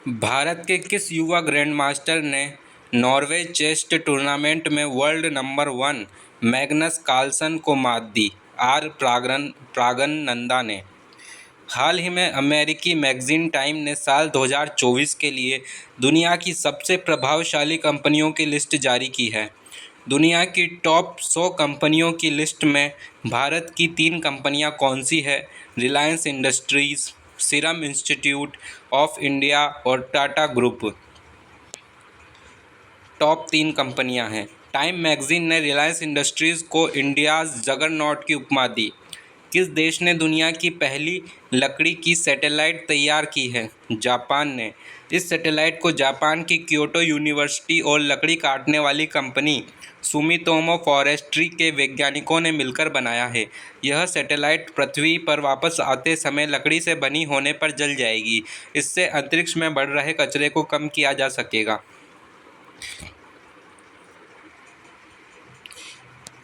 भारत के किस युवा ग्रैंडमास्टर ने नॉर्वे चेस टूर्नामेंट में वर्ल्ड नंबर 1 मैग्नस कार्लसन को मात दी? आर प्रागनंदा ने। हाल ही में अमेरिकी मैगजीन टाइम ने साल 2024 के लिए दुनिया की सबसे प्रभावशाली कंपनियों की लिस्ट जारी की है। दुनिया की टॉप 100 कंपनियों की लिस्ट में भारत की 3 कंपनियां कौन सी है? Reliance industries, serum institute of India और टाटा ग्रुप। टॉप 3 कंपनियां हैं। टाइम मैगजीन ने रिलायंस इंडस्ट्रीज को इंडियाज़ जगरनॉट की उपमा दी। किस देश ने दुनिया की पहली लकड़ी की सैटेलाइट तैयार की है? जापान ने। इस सैटेलाइट को जापान की क्योटो यूनिवर्सिटी और लकड़ी काटने वाली कंपनी सुमितोमो फॉरेस्ट्री के वैज्ञानिकों ने मिलकर बनाया है। यह सैटेलाइट पृथ्वी पर वापस आते समय लकड़ी से बनी होने पर जल जाएगी। इससे अंतरिक्ष में बढ़ रहे कचरे को कम किया जा सकेगा।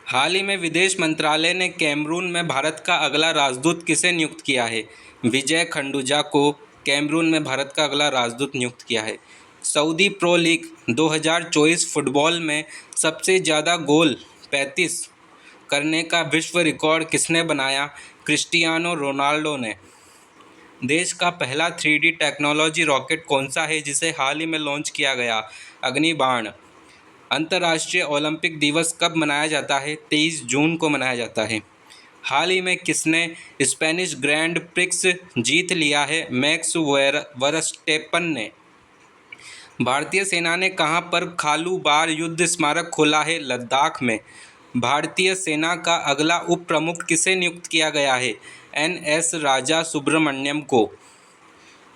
हाल ही में विदेश मंत्रालय ने कैमरून में भारत का अगला राजदूत किसे नियुक्त किया है? विजय खंडूजा को कैमरून में भारत का अगला राजदूत नियुक्त किया है। सऊदी प्रो लीग 2024 फुटबॉल में सबसे ज़्यादा गोल 35 करने का विश्व रिकॉर्ड किसने बनाया? क्रिस्टियानो रोनाल्डो ने। देश का पहला 3D टेक्नोलॉजी रॉकेट कौन सा है जिसे हाल ही में लॉन्च किया गया? अग्निबाण। अंतर्राष्ट्रीय ओलंपिक दिवस कब मनाया जाता है? 23 जून को मनाया जाता है। हाल ही में किसने स्पेनिश ग्रैंड प्रिक्स जीत लिया है? मैक्स वर्स्टेपन ने। भारतीय सेना ने कहां पर खालू बार युद्ध स्मारक खोला है? लद्दाख में। भारतीय सेना का अगला उप प्रमुख किसे नियुक्त किया गया है? NS राजा सुब्रमण्यम को।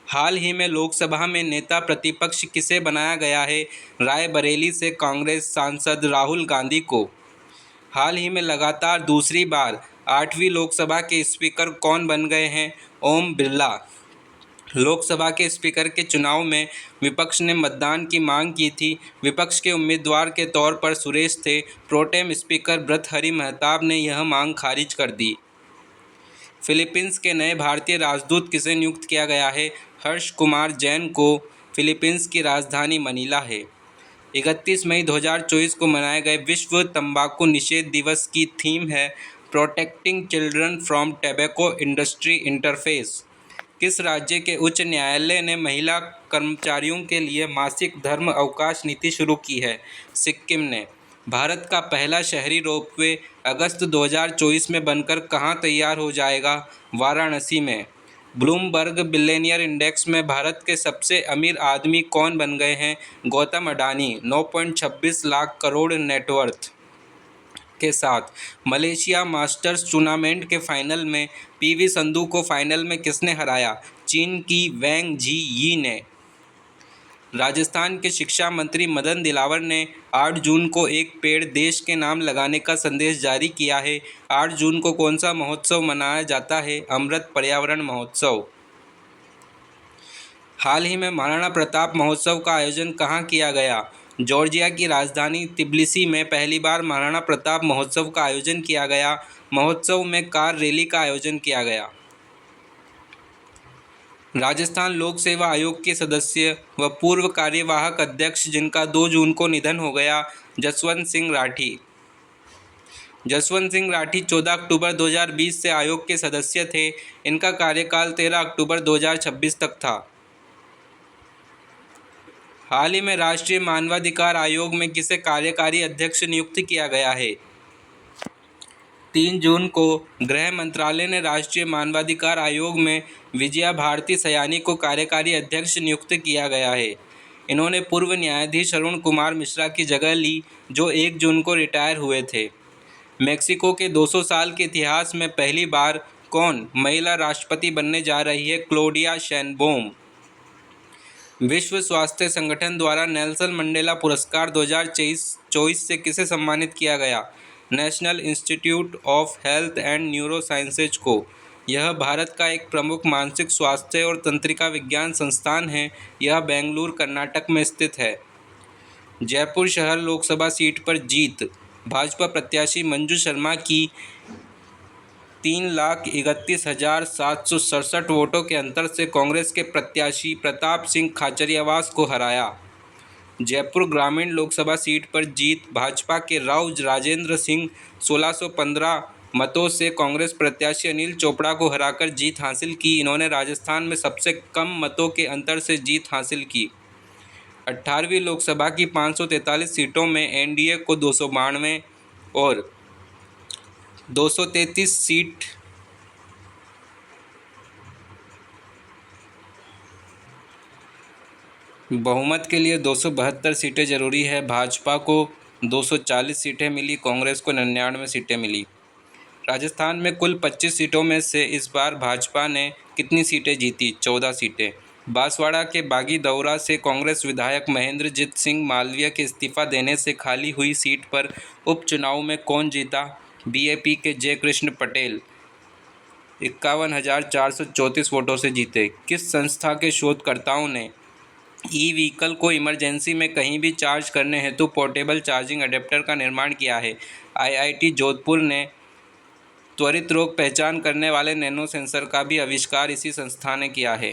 हाल ही में लोकसभा में नेता प्रतिपक्ष किसे बनाया गया है? रायबरेली से कांग्रेस सांसद राहुल गांधी को। हाल ही में लगातार दूसरी बार 8वीं लोकसभा के स्पीकर कौन बन गए हैं? ओम बिरला। लोकसभा के स्पीकर के चुनाव में विपक्ष ने मतदान की मांग की थी। विपक्ष के उम्मीदवार के तौर पर सुरेश थे। प्रोटेम स्पीकर भर्तृहरि महताब ने यह मांग खारिज कर दी। फिलीपींस के नए भारतीय राजदूत किसे नियुक्त किया गया है? हर्ष कुमार जैन को। फिलीपींस की राजधानी मनीला है। 31 मई 2024 को मनाए गए विश्व तंबाकू निषेध दिवस की थीम है protecting children from tobacco industry interface. किस राज्य के उच्च न्यायालय ने महिला कर्मचारियों के लिए मासिक धर्म अवकाश नीति शुरू की है? सिक्किम ने। भारत का पहला शहरी रोपवे अगस्त 2024 में बनकर कहां तैयार हो जाएगा? वाराणसी में। ब्लूमबर्ग बिलियनियर इंडेक्स में भारत के सबसे अमीर आदमी कौन बन गए हैं? गौतम अडानी 9.26 लाख करोड़ नेटवर्थ के साथ। मलेशिया मास्टर्स टूर्नामेंट के फाइनल में PV संधू को फाइनल में किसने हराया? चीन की वैंग जी यी ने। राजस्थान के शिक्षा मंत्री मदन दिलावर ने 8 जून को एक पेड़ देश के नाम लगाने का संदेश जारी किया है। 8 जून को कौन सा महोत्सव मनाया जाता है? अमृत पर्यावरण महोत्सव। हाल ही में महाराणा प्रताप महोत्सव का आयोजन कहाँ किया गया? जॉर्जिया की राजधानी तिब्लिसी में पहली बार महाराणा प्रताप महोत्सव का आयोजन किया गया। महोत्सव में कार रैली का आयोजन किया गया। राजस्थान लोक सेवा आयोग के सदस्य व पूर्व कार्यवाहक अध्यक्ष जिनका 2 जून को निधन हो गया, जसवंत सिंह राठी। जसवंत सिंह राठी 14 अक्टूबर 2020 से आयोग के सदस्य थे। इनका कार्यकाल 13 अक्टूबर 2026 तक था। हाल ही में राष्ट्रीय मानवाधिकार आयोग में किसे कार्यकारी अध्यक्ष नियुक्त किया गया है? 3 जून को गृह मंत्रालय ने राष्ट्रीय मानवाधिकार आयोग में विजया भारती सयानी को कार्यकारी अध्यक्ष नियुक्त किया गया है। इन्होंने पूर्व न्यायाधीश अरुण कुमार मिश्रा की जगह ली, जो 1 जून को रिटायर हुए थे। मेक्सिको के 200 साल के इतिहास में पहली बार कौन महिला राष्ट्रपति बनने जा रही है? क्लोडिया शैनबोम। विश्व स्वास्थ्य संगठन द्वारा नेल्सन मंडेला पुरस्कार 2024 से किसे सम्मानित किया गया? National institute of health and neuro sciences को। यह भारत का एक प्रमुख मानसिक स्वास्थ्य और तंत्रिका विज्ञान संस्थान है। यह बेंगलुरु कर्नाटक में स्थित है। जयपुर शहर लोकसभा सीट पर जीत भाजपा प्रत्याशी मंजू शर्मा की 3,31,767 वोटों के अंतर से कांग्रेस के प्रत्याशी प्रताप सिंह खाचरियावास को हराया। जयपुर ग्रामीण लोकसभा सीट पर जीत, भाजपा के राव राजेंद्र सिंह 1615 मतों से कांग्रेस प्रत्याशी अनिल चोपड़ा को हराकर जीत हासिल की। इन्होंने राजस्थान में सबसे कम मतों के अंतर से जीत हासिल की। 18वीं लोकसभा की 543 सीटों में एनडीए को 292 और 233 सीट बहुमत के लिए 272 सीटें जरूरी है। भाजपा को 240 सीटें मिली, कांग्रेस को 99 सीटें मिली। राजस्थान में कुल 25 सीटों में से इस बार भाजपा ने कितनी सीटें जीती? 14 सीटें। बांसवाड़ा के बागीदौरा से कांग्रेस विधायक महेंद्रजीत सिंह मालवीय के इस्तीफा देने से खाली हुई सीट पर उपचुनाव में कौन जीता? बीएपी के जयकृष्ण पटेल 51,434 वोटों से जीते। किस संस्था के शोधकर्ताओं ने ई व्हीकल को इमरजेंसी में कहीं भी चार्ज करने हेतु पोर्टेबल चार्जिंग अडेप्टर का निर्माण किया है? आईआईटी जोधपुर ने त्वरित रोग पहचान करने वाले नैनो सेंसर का भी आविष्कार इसी संस्था ने किया है।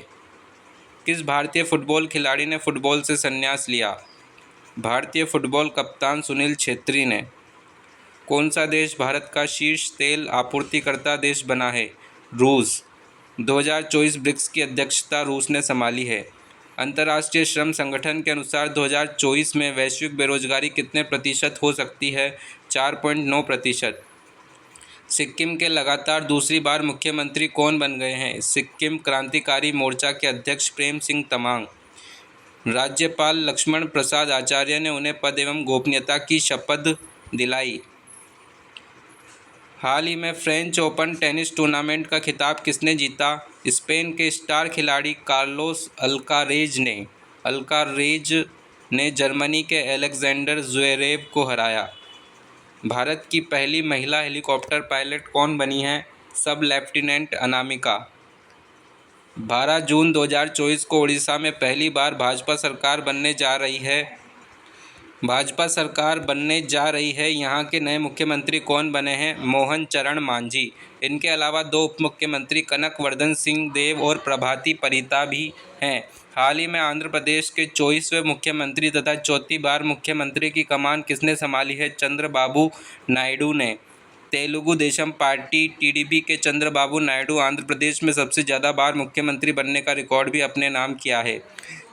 किस भारतीय फुटबॉल खिलाड़ी ने फुटबॉल से संन्यास लिया? भारतीय फुटबॉल कप्तान सुनील छेत्री ने। कौन सा देश भारत का शीर्ष तेल आपूर्तिकर्ता देश बना है? रूस। 2024 ब्रिक्स की अध्यक्षता रूस ने संभाली है। अंतर्राष्ट्रीय श्रम संगठन के अनुसार 2024 में वैश्विक बेरोजगारी कितने प्रतिशत हो सकती है? 4.9%। सिक्किम के लगातार दूसरी बार मुख्यमंत्री कौन बन गए हैं? सिक्किम क्रांतिकारी मोर्चा के अध्यक्ष प्रेम सिंह तमांग। राज्यपाल लक्ष्मण प्रसाद आचार्य ने उन्हें पद एवं गोपनीयता की शपथ दिलाई। हाल ही में फ्रेंच ओपन टेनिस टूर्नामेंट का खिताब किसने जीता? स्पेन के स्टार खिलाड़ी कार्लोस अल्कारेज ने जर्मनी के एलेक्जेंडर ज़्वेरेव को हराया। भारत की पहली महिला हेलीकॉप्टर पायलट कौन बनी हैं? सब लेफ्टिनेंट अनामिका। 12 जून 2024 को उड़ीसा में पहली बार भाजपा सरकार बनने जा रही है। यहाँ के नए मुख्यमंत्री कौन बने हैं? मोहन चरण मांझी। इनके अलावा 2 उप मुख्यमंत्री कनक वर्धन सिंह देव और प्रभाती परिता भी हैं। हाल ही में आंध्र प्रदेश के 24वें मुख्यमंत्री तथा चौथी बार मुख्यमंत्री की कमान किसने संभाली है? चंद्रबाबू नायडू ने। तेलुगु देशम पार्टी टीडीपी के चंद्रबाबू नायडू आंध्र प्रदेश में सबसे ज़्यादा बार मुख्यमंत्री बनने का रिकॉर्ड भी अपने नाम किया है।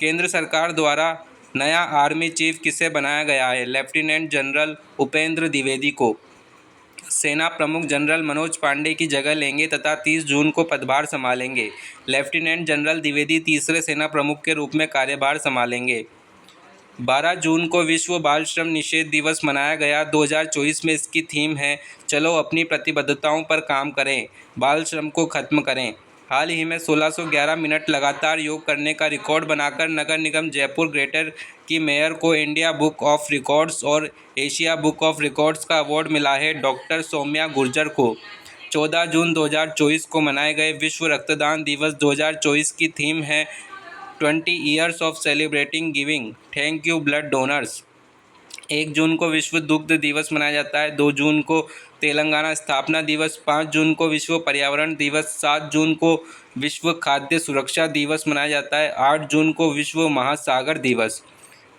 केंद्र सरकार द्वारा नया आर्मी चीफ किसे बनाया गया है? लेफ्टिनेंट जनरल उपेंद्र द्विवेदी को। सेना प्रमुख जनरल मनोज पांडे की जगह लेंगे तथा 30 जून को पदभार संभालेंगे। लेफ्टिनेंट जनरल द्विवेदी तीसरे सेना प्रमुख के रूप में कार्यभार संभालेंगे। 12 जून को विश्व बाल श्रम निषेध दिवस मनाया गया। 2024 में इसकी थीम है चलो अपनी प्रतिबद्धताओं पर काम करें, बाल श्रम को खत्म करें। हाल ही में 1611 मिनट लगातार योग करने का रिकॉर्ड बनाकर नगर निगम जयपुर ग्रेटर की मेयर को इंडिया बुक ऑफ रिकॉर्ड्स और एशिया बुक ऑफ रिकॉर्ड्स का अवार्ड मिला है। डॉक्टर सौम्या गुर्जर को। 14 जून 2024 को मनाए गए विश्व रक्तदान दिवस 2024 की थीम है 20 years of celebrating giving, thank you blood donors. 1 जून को विश्व दुग्ध दिवस मनाया जाता है। 2 जून को तेलंगाना स्थापना दिवस। 5 जून को विश्व पर्यावरण दिवस। 7 जून को विश्व खाद्य सुरक्षा दिवस मनाया जाता है। 8 जून को विश्व महासागर दिवस।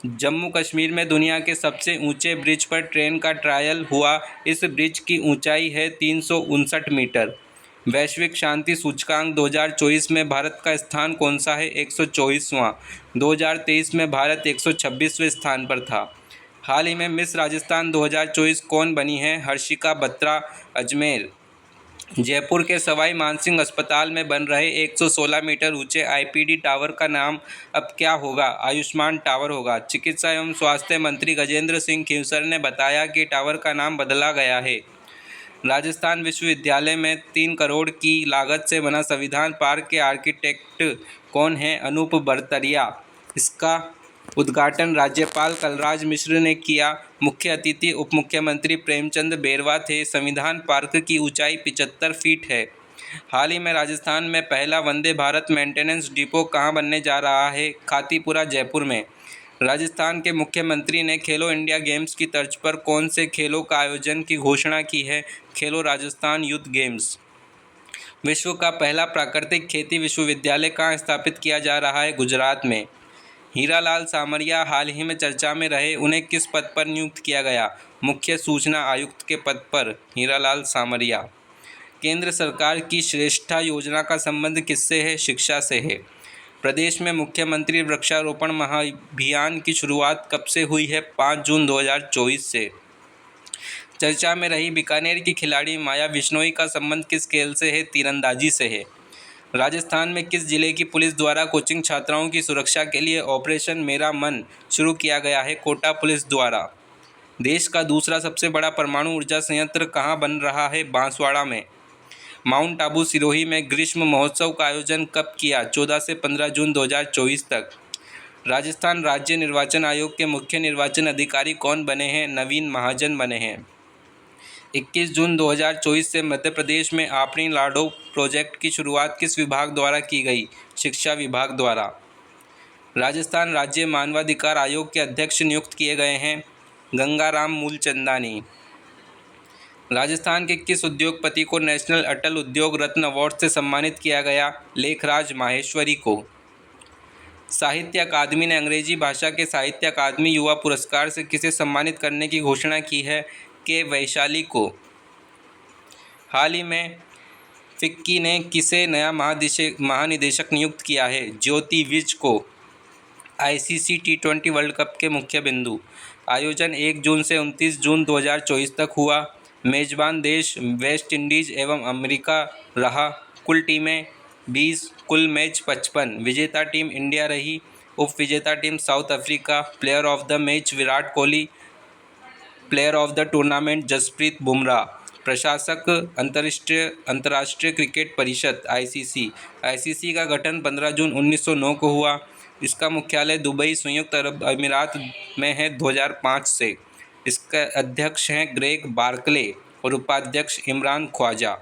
जम्मू कश्मीर में दुनिया के सबसे ऊंचे ब्रिज पर ट्रेन का ट्रायल हुआ। इस ब्रिज की ऊंचाई है 359 मीटर। वैश्विक शांति सूचकांक 2024 में भारत का स्थान कौन सा है? 124वां। 2023 में भारत 126वें स्थान पर था। हाल ही में मिस राजस्थान 2024 कौन बनी है? हर्षिका बत्रा अजमेर। जयपुर के सवाई मानसिंह अस्पताल में बन रहे 116 मीटर ऊंचे आईपीडी टावर का नाम अब क्या होगा? आयुष्मान टावर होगा। चिकित्सा एवं स्वास्थ्य मंत्री गजेंद्र सिंह खींवसर ने बताया कि टावर का नाम बदला गया है। राजस्थान विश्वविद्यालय में 3 करोड़ की लागत से बना संविधान पार्क के आर्किटेक्ट कौन हैं? अनूप बरतरिया। इसका उद्घाटन राज्यपाल कलराज मिश्र ने किया। मुख्य अतिथि उप मुख्यमंत्री प्रेमचंद बेरवा थे। संविधान पार्क की ऊंचाई 75 फीट है। हाल ही में राजस्थान में पहला वंदे भारत मेंटेनेंस डिपो कहां बनने जा रहा है? खातीपुरा जयपुर में। राजस्थान के मुख्यमंत्री ने खेलो इंडिया गेम्स की तर्ज पर कौन से खेलों का आयोजन की घोषणा की है? खेलो राजस्थान यूथ गेम्स। विश्व का पहला प्राकृतिक खेती विश्वविद्यालय कहाँ स्थापित किया जा रहा है? गुजरात में। हीरालाल सामरिया हाल ही में चर्चा में रहे, उन्हें किस पद पर नियुक्त किया गया? मुख्य सूचना आयुक्त के पद पर हीरालाल सामरिया। केंद्र सरकार की श्रेष्ठा योजना का संबंध किससे है? शिक्षा से है। प्रदेश में मुख्यमंत्री वृक्षारोपण महाअभियान की शुरुआत कब से हुई है? 5 जून 2024 से। चर्चा में रही बीकानेर की खिलाड़ी माया विश्नोई का संबंध किस खेल से है? तीरंदाजी से है। राजस्थान में किस जिले की पुलिस द्वारा कोचिंग छात्राओं की सुरक्षा के लिए ऑपरेशन मेरा मन शुरू किया गया है? कोटा पुलिस द्वारा। देश का दूसरा सबसे बड़ा परमाणु ऊर्जा संयंत्र कहाँ बन रहा है? बांसवाड़ा में। माउंट आबू सिरोही में ग्रीष्म महोत्सव का आयोजन कब किया? 14 से 15 जून 2024 तक। राजस्थान राज्य निर्वाचन आयोग के मुख्य निर्वाचन अधिकारी कौन बने हैं? नवीन महाजन बने हैं। 21 जून 2024 से मध्य प्रदेश में आपनी लाडो प्रोजेक्ट की शुरुआत किस विभाग द्वारा की गई? शिक्षा विभाग द्वारा। राजस्थान राज्य मानवाधिकार आयोग के अध्यक्ष नियुक्त किए गए हैं गंगाराम मूलचंदानी। राजस्थान के किस उद्योगपति को नेशनल अटल उद्योग रत्न अवार्ड से सम्मानित किया गया? लेखराज माहेश्वरी को। साहित्य अकादमी ने अंग्रेजी भाषा के साहित्य अकादमी युवा पुरस्कार से किसे सम्मानित करने की घोषणा की है? के वैशाली को। हाल ही में फिक्की ने किसे नया महानिदेशक नियुक्त किया है? ज्योति विज को। आईसीसी T20 वर्ल्ड कप के मुख्य बिंदु। आयोजन 1 जून से 29 जून 2024 तक हुआ। मेजबान देश वेस्ट इंडीज एवं अमेरिका रहा। कुल टीमें 20, कुल मैच 55। विजेता टीम इंडिया रही। उप विजेता team South Africa. Player of the match Virat Kohli. Player of the tournament Jasprit Bumrah. प्रशासक अंतर्राष्ट्रीय क्रिकेट परिषद आईसीसी का गठन 15 जून 1909 को हुआ। इसका मुख्यालय दुबई संयुक्त अरब अमीरात में है 2005 से। इसका अध्यक्ष हैं ग्रेग बार्कले और उपाध्यक्ष इमरान ख्वाजा।